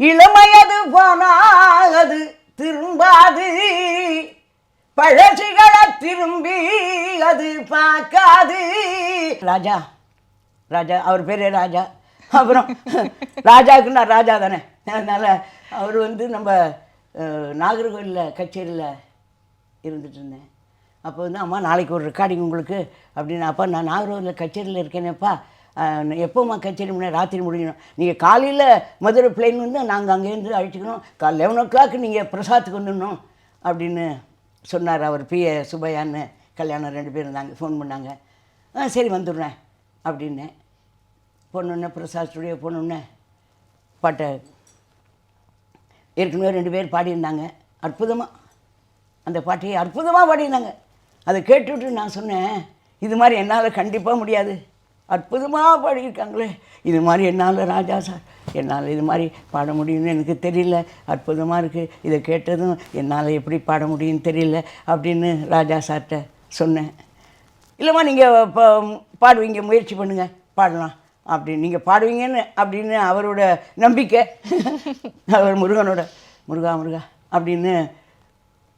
இளமையது போனாது திரும்பாது, பழசுகளை திரும்பி அது பார்க்காது. ராஜா ராஜா அவர் பேரே ராஜா. அப்புறம் ராஜாவுக்கு நான் ராஜா தானே, அதனால் அவர் நம்ம நாகர்கோவிலில் கச்சேரியில் இருந்துட்டு இருந்தேன். அப்போ அம்மா நாளைக்கு ஒரு ரெக்கார்டிங் உங்களுக்கு அப்படின்னு. அப்பா நான் நாகர்கோவிலில் கச்சேரியில் இருக்கேனேப்பா, எப்போம்மா கச்சேரி முடியும்? ராத்திரி முடியணும். நீங்கள் காலையில் மதுரை பிளேன் நாங்கள் அங்கேருந்து அழைச்சிக்கணும், 11 o'clock நீங்கள் பிரசாத்துக்கு வந்துடணும் அப்படின்னு சொன்னார் அவர். பிஏ சுபையான்னு கல்யாணம் 2 பேர் இருந்தாங்க. ஃபோன் பண்ணாங்க. சரி வந்துடுறேன் அப்படின்னேன். போனோடனே பிரசாத் ஸ்டுடியோ போனோடனே பாட்டை ஏற்கனவே 2 பேர் பாடியிருந்தாங்க. அற்புதமாக அந்த பாட்டையை அற்புதமாக பாடியிருந்தாங்க. அதை கேட்டுவிட்டு நான் சொன்னேன், இது மாதிரி என்னால் கண்டிப்பாக முடியாது, அற்புதமாக பாடியிருக்காங்களே, இது மாதிரி என்னால் ராஜா சார் என்னால் இது மாதிரி பாட முடியும்னு எனக்கு தெரியல, அற்புதமாக இருக்குது, இதை கேட்டதும் என்னால் எப்படி பாட முடியும்னு தெரியல அப்படின்னு ராஜா சார்கிட்ட சொன்னேன். இல்லைம்மா நீங்கள் இப்போ பாடுவீங்க, முயற்சி பண்ணுங்கள், பாடலாம் அப்படின்னு, நீங்கள் பாடுவீங்கன்னு அப்படின்னு அவரோட நம்பிக்கை. அவர் முருகனோட முருகா முருகா அப்படின்னு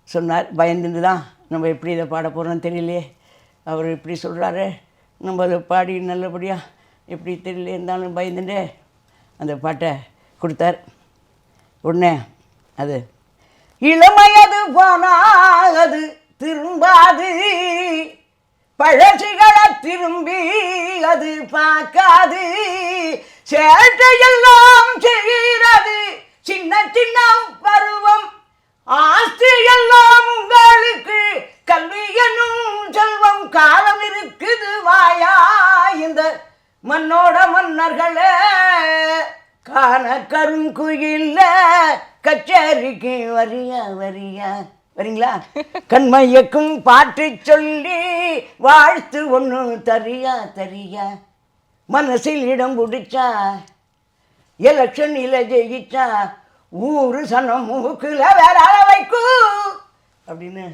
சொன்னார். பயந்துட்டு தான் நம்ம எப்படி இதை பாட போகிறோன்னு தெரியலையே, அவர் இப்படி சொல்கிறாரு, நம்ம அதை பாடி நல்லபடியாக எப்படி தெரியல இருந்தாலும் பயந்துட்டே அந்த பாட்டை கொடுத்தார். உடனே அது இளமையது போனாது திரும்பாது, பழசுகளை திரும்பி அது பார்க்காது, சேட்டையெல்லாம் செய்கிறது சின்ன சின்ன பருவம், ஆஸ்தி எல்லாம் உங்களுக்கு கல்வியனும் செல்வம், காலம் இருக்குது வாயா இந்த மண்ணோட மன்னர்களே, காண கருங்குயில்ல கச்சேரிக்கு வரியா வரியா வரீங்களா, கண்மையக்கும் பாட்டு சொல்லி வாழ்த்து ஒன்று தரியா தரியா, மனசில் இடம் பிடிச்சா எலெக்ஷனில் ஜெயிச்சா ஊரு சனம் மூக்குல வேற வைக்கும் அப்படின்னு